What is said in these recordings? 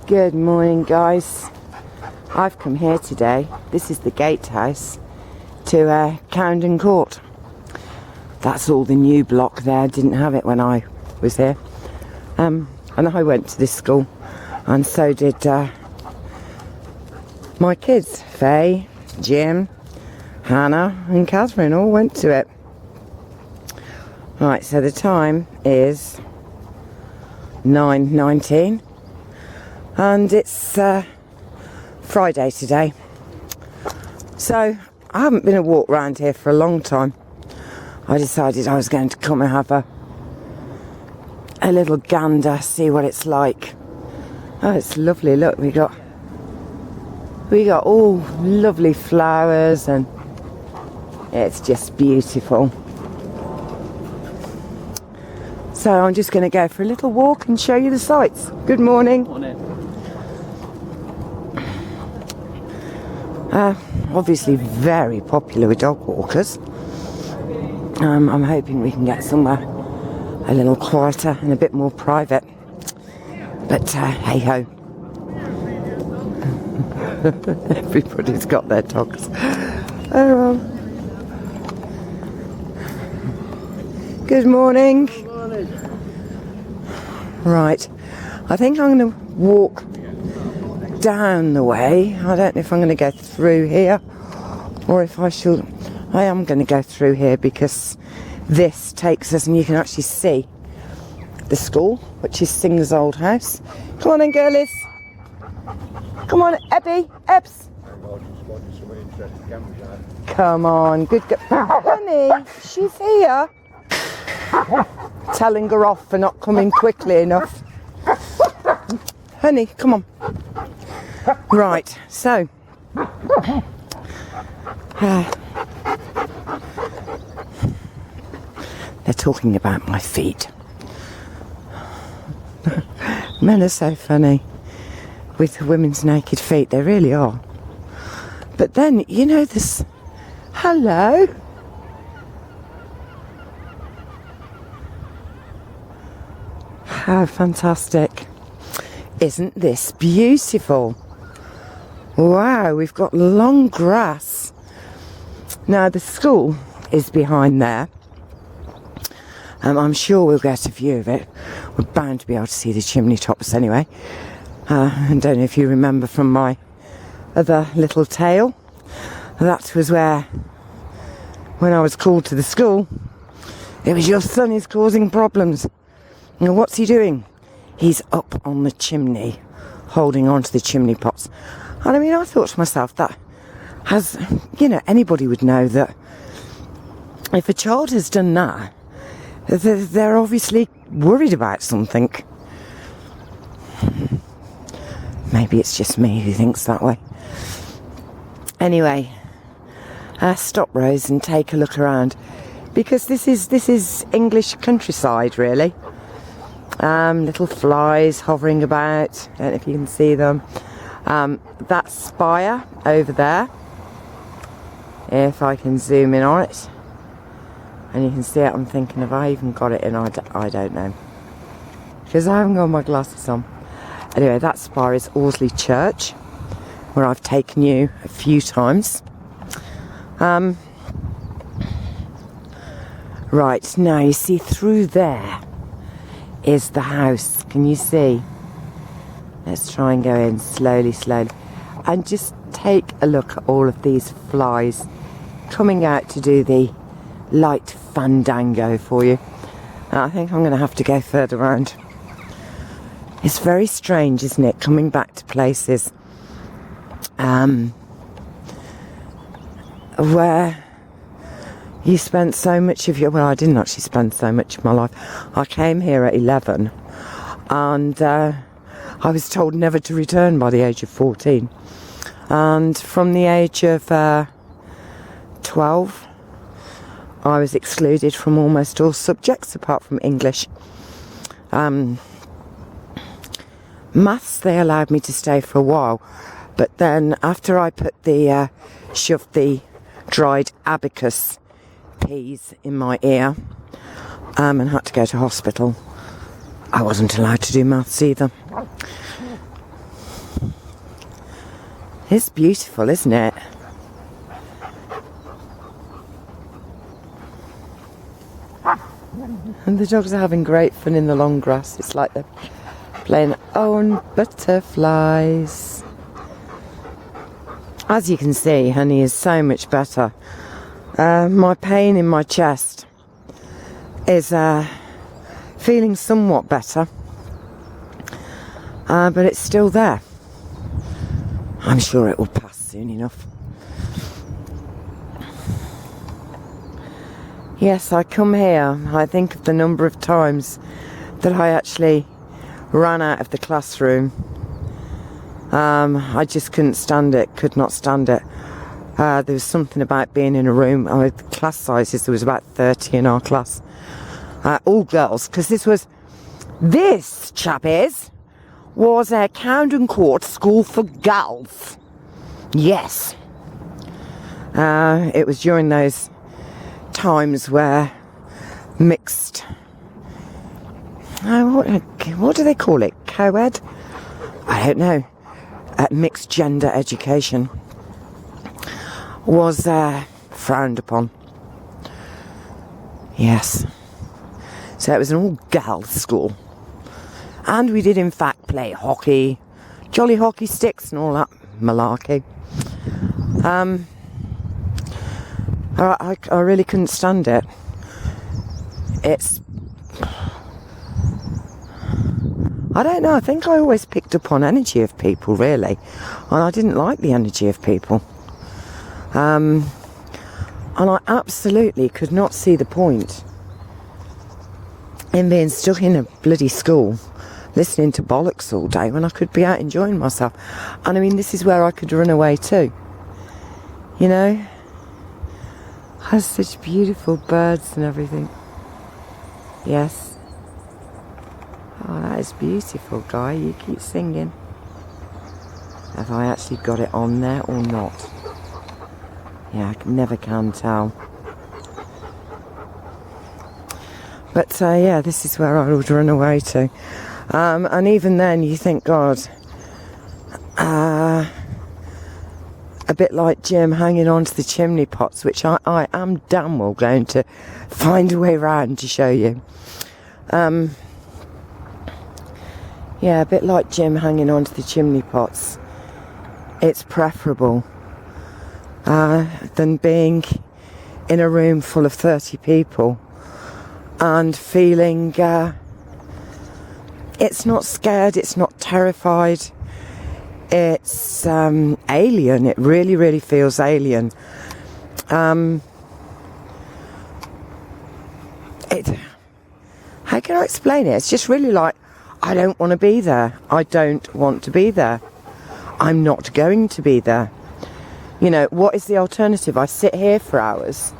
Good morning, guys. I've come here today. This is the gatehouse to Camden Court. That's all the new block there. Didn't have it when I was here. And I went to this school, and so did my kids. Faye, Jim, Hannah and Catherine all went to it. Right, so the time is 9:19 and it's Friday today. So I haven't been a walk around here for a long time. I decided I was going to come and have a little gander, see what it's like. Oh, it's lovely. Look, we got all lovely flowers and it's just beautiful. So I'm just going to go for a little walk and show you the sights. Good morning. Morning. Obviously very popular with dog walkers. I'm hoping we can get somewhere a little quieter and a bit more private. But hey ho. Everybody's got their dogs. Oh well. Good morning. Right, I think I'm going to walk down the way. I don't know if I'm going to go through here or if I should. I am going to go through here because this takes us, and you can actually see the school, which is Singer's old house. Come on then, girlies. Come on, Ebbie, Ebbs. Come on, good girl. Honey, she's here. Telling her off for not coming quickly enough. Honey, come on. Right, so they're talking about my feet. Men are so funny with women's naked feet, they really are. But then, you know, this. Hello. How fantastic. Isn't this beautiful? Wow, we've got long grass. Now the school is behind there. I'm sure we'll get a view of it. We're bound to be able to see the chimney tops anyway. I don't know if you remember from my other little tale. That was where, when I was called to the school, it was, your son is causing problems. Now what's he doing? He's up on the chimney, holding on to the chimney pots. And I mean, I thought to myself, that has, you know, anybody would know that if a child has done that, they're obviously worried about something. Maybe it's just me who thinks that way. Anyway, stop, Rose, and take a look around, because this is English countryside, really. Little flies hovering about. I don't know if you can see them. That spire over there, if I can zoom in on it, and you can see it. I'm thinking, have I even got it in? I don't know, because I haven't got my glasses on. Anyway, that spire is Horsley Church, where I've taken you a few times. Right, now you see through there is the house. Can you see? Let's try and go in slowly, and just take a look at all of these flies coming out to do the light fandango for you. I think I'm going to have to go further around. It's very strange, isn't it, coming back to places where you spent so much of your... Well, I didn't actually spend so much of my life. I came here at 11 and I was told never to return by the age of 14. And from the age of 12, I was excluded from almost all subjects apart from English. Maths, they allowed me to stay for a while. But then after I put shoved the dried abacus peas in my ear and had to go to hospital, I wasn't allowed to do maths either. It's beautiful, isn't it? And the dogs are having great fun in the long grass. It's like they're playing on butterflies. As you can see, Honey is so much better. My pain in my chest is feeling somewhat better, but it's still there. I'm sure it will pass soon enough. Yes, I come here, I think of the number of times that I actually ran out of the classroom. I just couldn't stand it, could not stand it. There was something about being in a room. The class sizes, there was about 30 in our class. All girls, because this, chappies, was a Camden Court school for girls. Yes. It was during those times where mixed, what do they call it? Co-ed? I don't know. Mixed gender education was frowned upon. Yes. So it was an all-girls school. And we did in fact play hockey, jolly hockey sticks and all that malarkey. I really couldn't stand it. I don't know, I think I always picked up on energy of people, really. And I didn't like the energy of people. And I absolutely could not see the point in being stuck in a bloody school, listening to bollocks all day when I could be out enjoying myself. And I mean, this is where I could run away too. You know? Has such beautiful birds and everything. Yes. Oh, that is beautiful, Guy. You keep singing. Have I actually got it on there or not? Yeah, I never can tell. But yeah, this is where I would run away to. And even then you think, God, a bit like Jim hanging on to the chimney pots, which I am damn well going to find a way round to show you. Yeah, a bit like Jim hanging on to the chimney pots. It's preferable than being in a room full of 30 people and feeling it's not scared, it's not terrified, it's alien. It really, really feels alien. How can I explain it? It's just really like, I don't want to be there. I don't want to be there. I'm not going to be there. You know, what is the alternative? I sit here for hours,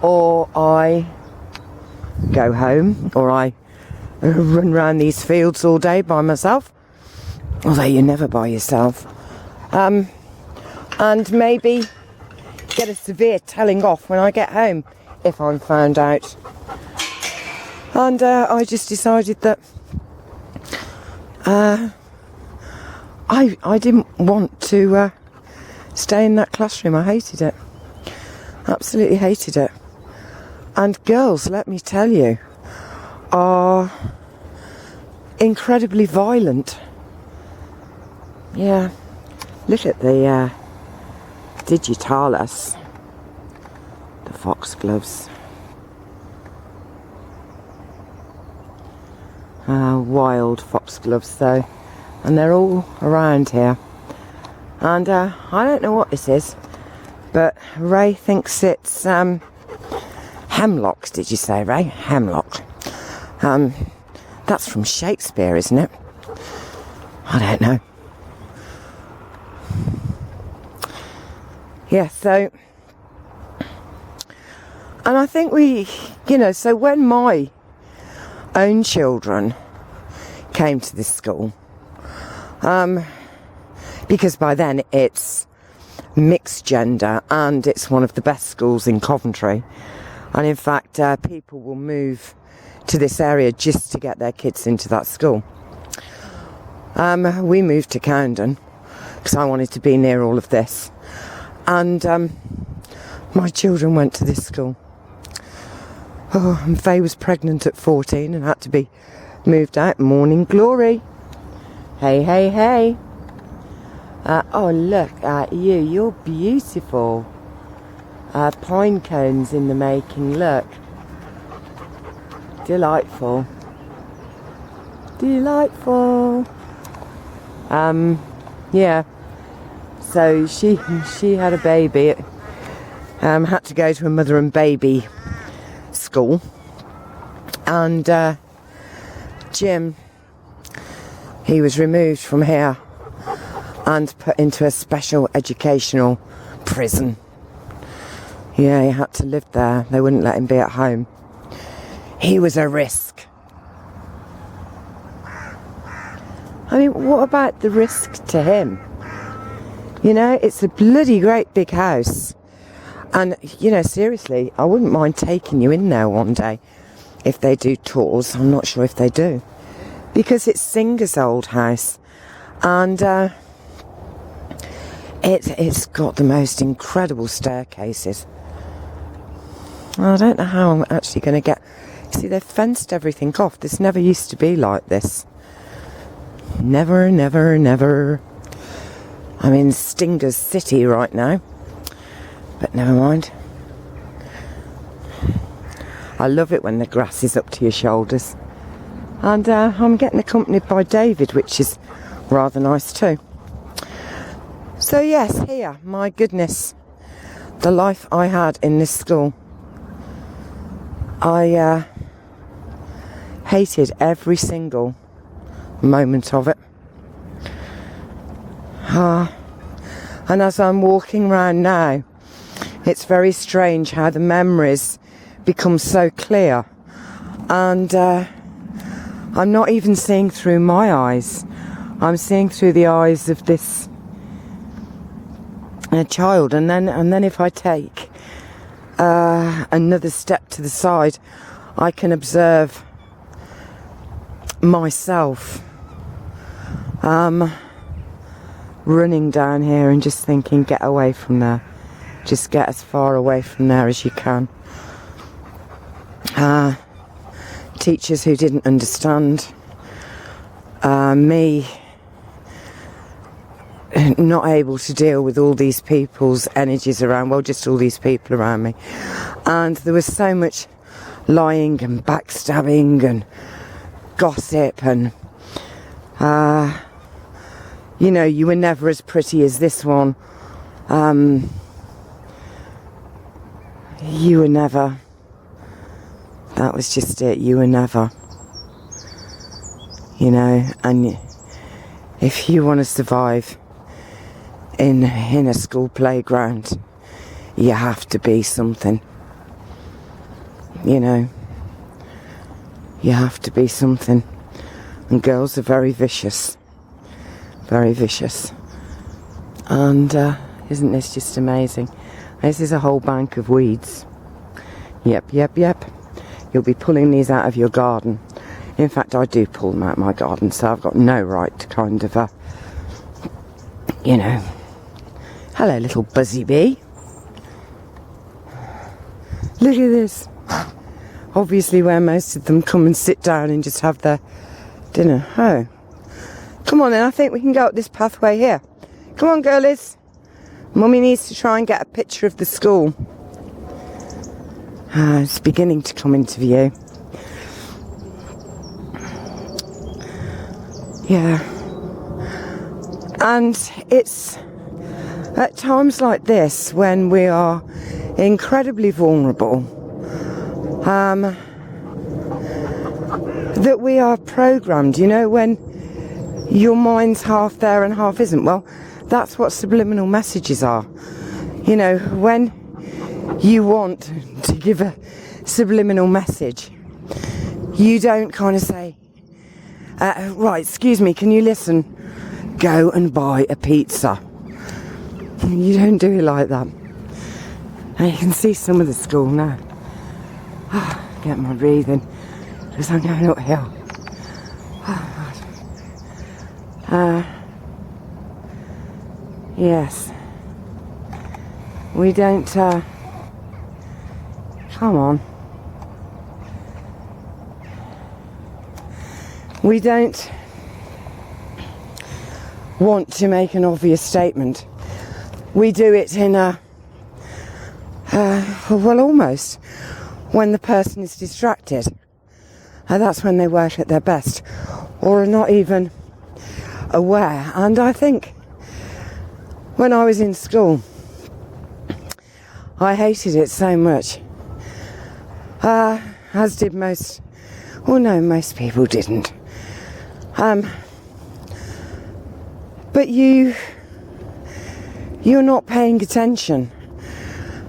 or I go home, or I run around these fields all day by myself, although you're never by yourself, and maybe get a severe telling off when I get home if I'm found out. And I just decided that I didn't want to stay in that classroom. I hated it. Absolutely hated it. And girls, let me tell you, are incredibly violent. Yeah. Look at the digitalis, the foxgloves. Wild foxgloves though, and they're all around here. And I don't know what this is, but Ray thinks it's hemlocks. Did you say, Ray? Hemlock. That's from Shakespeare, isn't it? I don't know. Yeah, so, and I think so when my own children came to this school, because by then it's mixed gender and it's one of the best schools in Coventry, and in fact people will move to this area just to get their kids into that school. We moved to Camden because I wanted to be near all of this. And my children went to this school. Oh, and Faye was pregnant at 14 and had to be moved out. Morning glory. Hey, hey, hey. Oh, look at you. You're beautiful. Pine cones in the making. Look. Delightful. Delightful. Yeah. So she had a baby. Had to go to a mother and baby school. And Jim, he was removed from here and put into a special educational prison. Yeah, he had to live there. They wouldn't let him be at home. He was a risk. I mean, what about the risk to him? You know, it's a bloody great big house. And, you know, seriously, I wouldn't mind taking you in there one day if they do tours. I'm not sure if they do. Because it's Singer's old house. And it's got the most incredible staircases. I don't know how I'm actually going to get... See, they've fenced everything off. This never used to be like this. Never, never, never. I'm in Stinger's City right now. But never mind. I love it when the grass is up to your shoulders. And I'm getting accompanied by David, which is rather nice too. So yes, here, my goodness, the life I had in this school. I hated every single moment of it. And as I'm walking around now, it's very strange how the memories become so clear. And I'm not even seeing through my eyes. I'm seeing through the eyes of this child. And then if I take another step to the side, I can observe myself running down here and just thinking, get away from there. Just get as far away from there as you can. Teachers who didn't understand. Me not able to deal with all these people's energies around, well, just all these people around me. And there was so much lying and backstabbing and gossip and you know, you were never as pretty as this one. You were never. That was just it. You were never. You know, and if you want to survive in a school playground, you have to be something. You know, you have to be something. And girls are very vicious. Very vicious. And isn't this just amazing? This is a whole bank of weeds. Yep. You'll be pulling these out of your garden. In fact, I do pull them out of my garden, so I've got no right to kind of, you know. Hello, little buzzy bee. Look at this. Obviously where most of them come and sit down and just have their dinner. Oh. Come on then, I think we can go up this pathway here. Come on, girlies. Mummy needs to try and get a picture of the school. It's beginning to come into view. Yeah. And it's at times like this when we are incredibly vulnerable that we are programmed, you know, when your mind's half there and half isn't. Well, that's what subliminal messages are. You know, when you want to give a subliminal message, you don't kind of say, right, excuse me, can you listen? Go and buy a pizza. You don't do it like that. And you can see some of the school now. Get my breathing because I'm going uphill. Yes. We don't, come on. We don't want to make an obvious statement. We do it in a, well, almost when the person is distracted. And that's when they work at their best, or are not even aware. And I think when I was in school, I hated it so much, as did most, well, no, most people didn't. But you're not paying attention,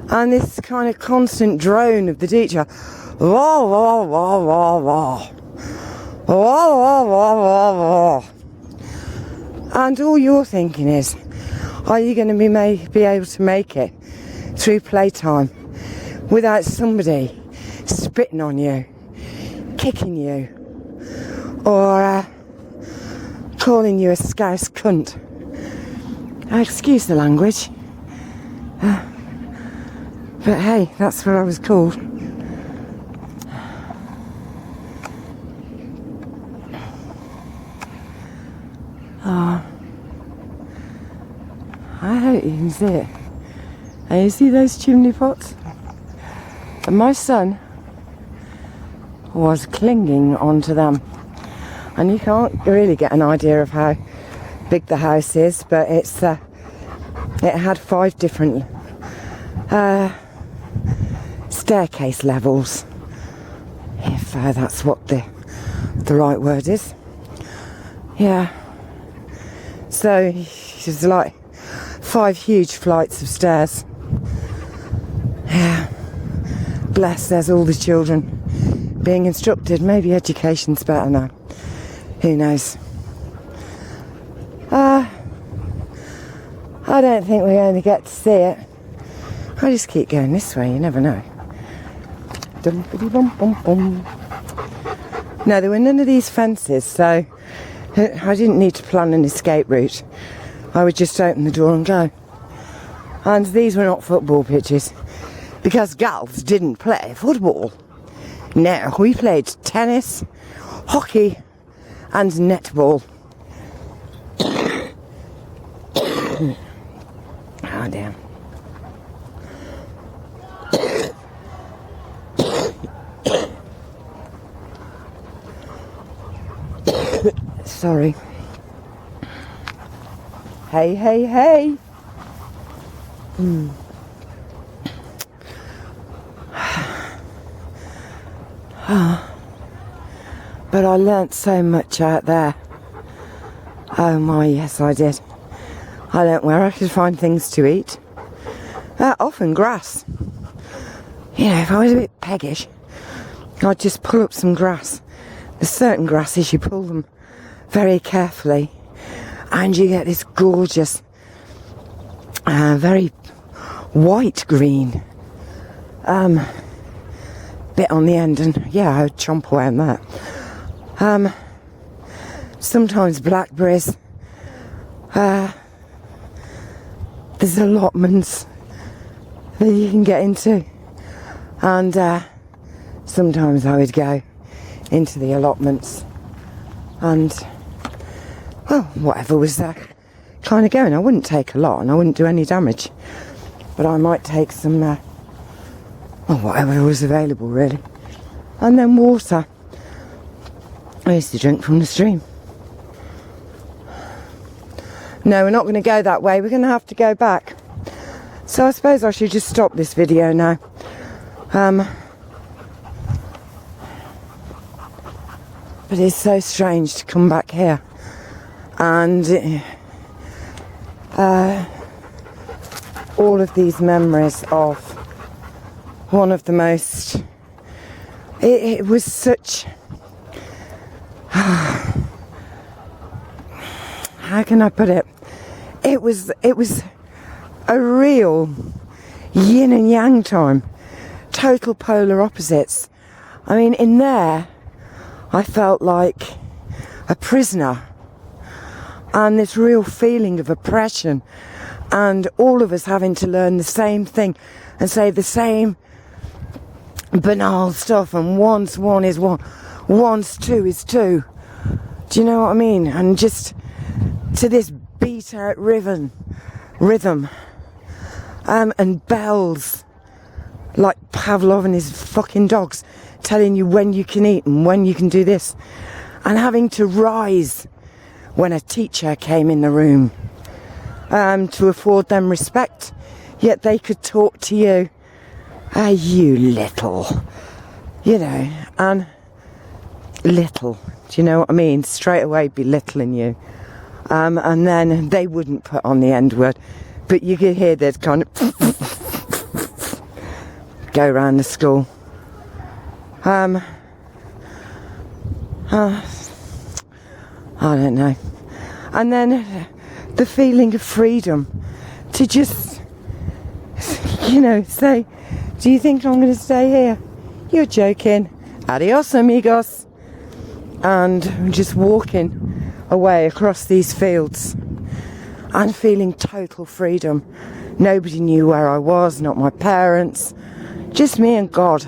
and this kind of constant drone of the teacher, wah, wah, wah, wah, wah, wah, wah, wah, wah, wah. And all you're thinking is, are you going to be able to make it through playtime without somebody spitting on you, kicking you, or calling you a scouse cunt? Excuse the language, but hey, that's what I was called. I hope you can see it. And you see those chimney pots? And my son was clinging onto them. And you can't really get an idea of how big the house is, but it had 5 different staircase levels, if that's what the right word is. Yeah. So it's like 5 huge flights of stairs. Yeah. Bless, there's all the children being instructed. Maybe education's better now. Who knows? I don't think we're going to get to see it. I just keep going this way, you never know. No, there were none of these fences, so I didn't need to plan an escape route. I would just open the door and go. And these were not football pitches, because girls didn't play football. No, we played tennis, hockey, and netball. Oh, damn. Sorry. Hey, hey, hey. But I learnt so much out there. Oh my, yes I did. I learnt where I could find things to eat. Often grass. You know, if I was a bit peggish, I'd just pull up some grass. There's certain grasses, you pull them very carefully and you get this gorgeous, very white green bit on the end, and yeah, I would chomp away on that. Sometimes blackberries. There's allotments that you can get into, and sometimes I would go into the allotments and, well, whatever was kind of going. I wouldn't take a lot and I wouldn't do any damage, but I might take some, well, whatever was available really. And then water. I used to drink from the stream. No, we're not going to go that way. We're going to have to go back. So I suppose I should just stop this video now. But it's so strange to come back here and all of these memories of one of the most, it was such, how can I put it? It was a real yin and yang time, total polar opposites. I mean, in there, I felt like a prisoner, and this real feeling of oppression and all of us having to learn the same thing and say the same banal stuff, and once one is one, once two is two. Do you know what I mean? And just to this beat out rhythm, and bells like Pavlov and his fucking dogs telling you when you can eat and when you can do this, and having to rise when a teacher came in the room, to afford them respect, yet they could talk to you, you little, and little, do you know what I mean? Straight away belittling you, and then they wouldn't put on the end word, but you could hear this kind of go around the school. I don't know. And then the feeling of freedom to just, say, do you think I'm going to stay here? You're joking. Adios, amigos. And just walking away across these fields and feeling total freedom. Nobody knew where I was, not my parents, just me and God.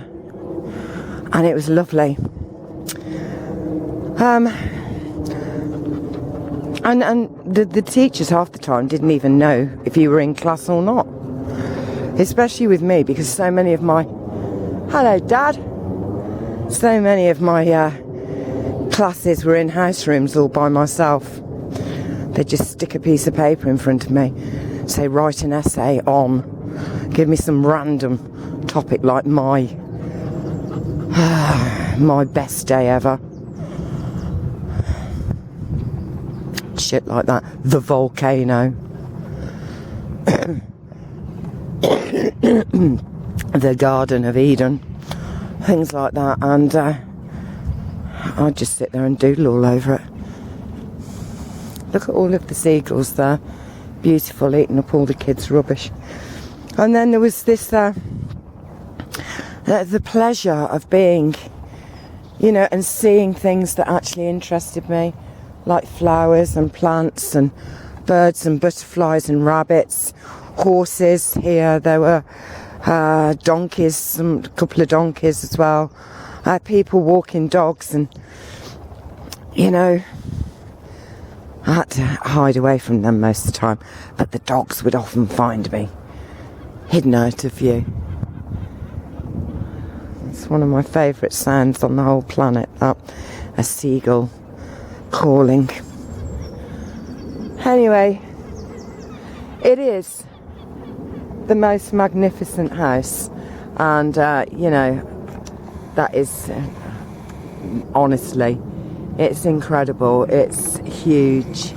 And it was lovely. And the teachers half the time didn't even know if you were in class or not. Especially with me, because so many of my... Hello, Dad. So many of my classes were in house rooms all by myself. They'd just stick a piece of paper in front of me, say, write an essay on, give me some random topic like my best day ever. Shit like that. The volcano. The Garden of Eden. Things like that. And I'd just sit there and doodle all over it. Look at all of the seagulls there. Beautiful, eating up all the kids' rubbish. And then there was this, the pleasure of being, and seeing things that actually interested me, like flowers and plants and birds and butterflies and rabbits, horses. Here there were donkeys, a couple of donkeys as well, people walking dogs, and I had to hide away from them most of the time, but the dogs would often find me hidden out of view. It's one of my favourite sounds on the whole planet, that, a seagull calling. Anyway, it is the most magnificent house, and that is honestly, it's incredible. It's huge,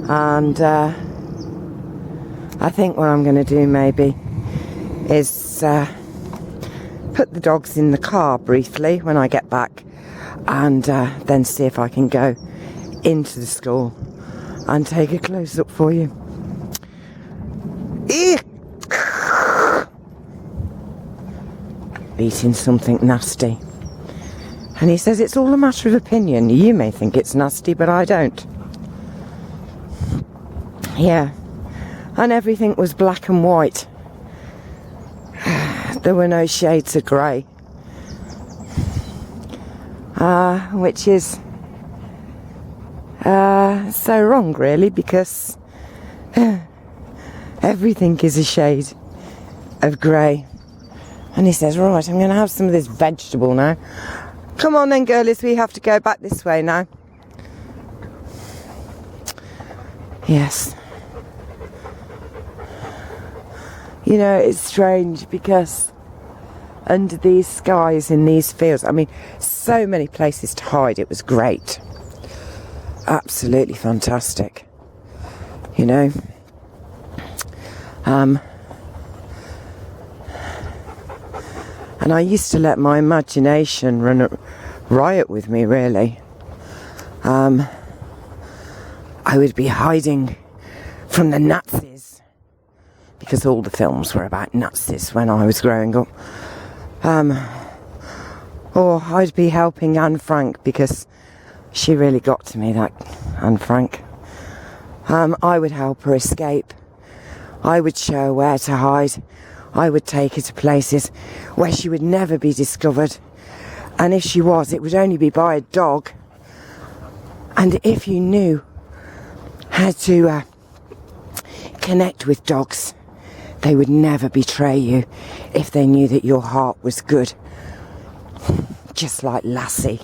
and I think what I'm going to do maybe is put the dogs in the car briefly when I get back, and then see if I can go into the school and take a close-up for you. Eating something nasty. And he says it's all a matter of opinion. You may think it's nasty, but I don't. Yeah. And everything was black and white. There were no shades of grey. Which is so wrong, really, because everything is a shade of grey. And he says, right, I'm going to have some of this vegetable now. Come on then, girlies, we have to go back this way now. Yes. It's strange because under these skies in these fields, so many places to hide. It was great. Absolutely fantastic. And I used to let my imagination run riot with me, really. I would be hiding from the Nazis, because all the films were about Nazis when I was growing up. Or I'd be helping Anne Frank, because she really got to me, that Anne Frank. I would help her escape I would show her where to hide. I would take her to places where she would never be discovered. And if she was, it would only be by a dog. And if you knew how to connect with dogs, they would never betray you if they knew that your heart was good. Just like Lassie.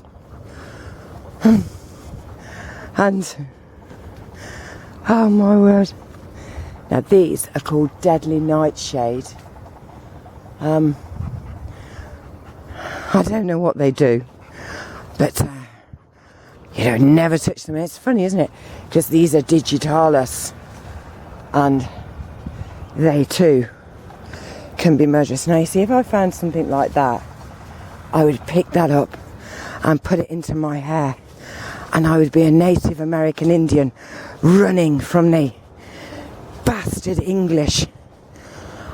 And, oh my word. Now these are called deadly nightshade. I don't know what they do, but you don't never touch them. It's funny, isn't it? Because these are digitalis, and they too can be murderous. Now you see, if I found something like that, I would pick that up and put it into my hair, and I would be a Native American Indian running from the bastard English,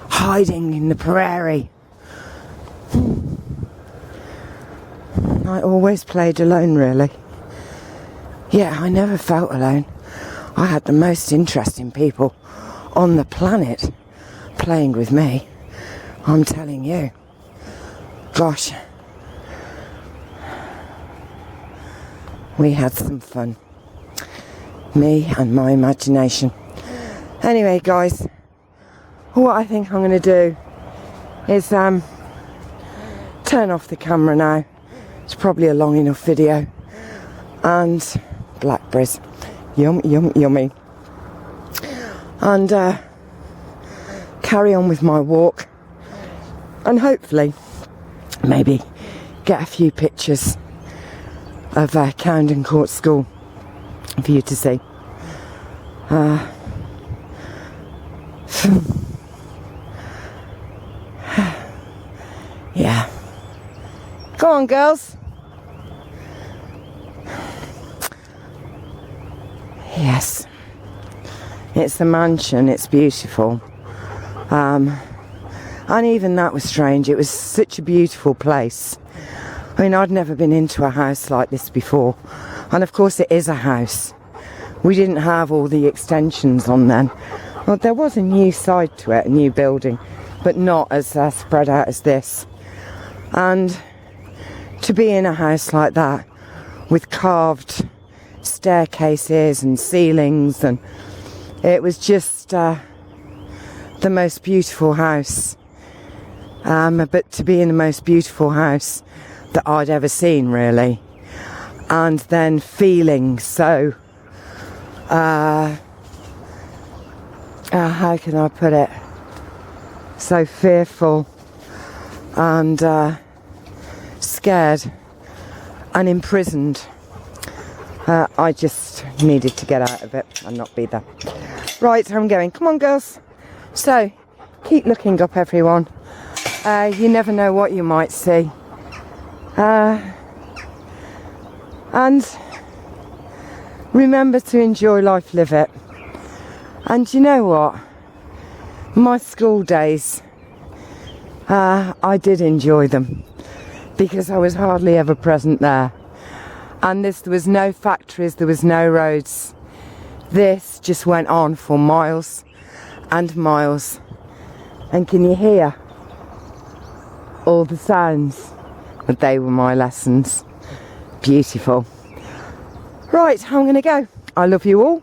hiding in the prairie. I always played alone, really. Yeah, I never felt alone. I had the most interesting people on the planet playing with me. I'm telling you. Gosh. We had some fun. Me and my imagination. Anyway, guys, what I think I'm going to do is turn off the camera now. It's probably a long enough video. And blackberries, yummy. And carry on with my walk. And hopefully, maybe get a few pictures of Camden Court School for you to see. Yeah. Go on, girls. Yes. It's the mansion. It's beautiful. And even that was strange. It was such a beautiful place. I mean, I'd never been into a house like this before. And of course it is a house. We didn't have all the extensions on then. Well, there was a new side to it, a new building, but not as spread out as this. And to be in a house like that, with carved staircases and ceilings, and it was just the most beautiful house. But to be in the most beautiful house that I'd ever seen, really, and then feeling so how can I put it, so fearful and scared and imprisoned. I just needed to get out of it and not be there. Right, I'm going. Come on, girls. So, keep looking up, everyone. You never know what you might see. And remember to enjoy life, live it. And you know what? My school days, I did enjoy them because I was hardly ever present there. And there was no factories, there was no roads. This just went on for miles and miles. And can you hear all the sounds? But they were my lessons. Beautiful. Right, I'm going to go. I love you all.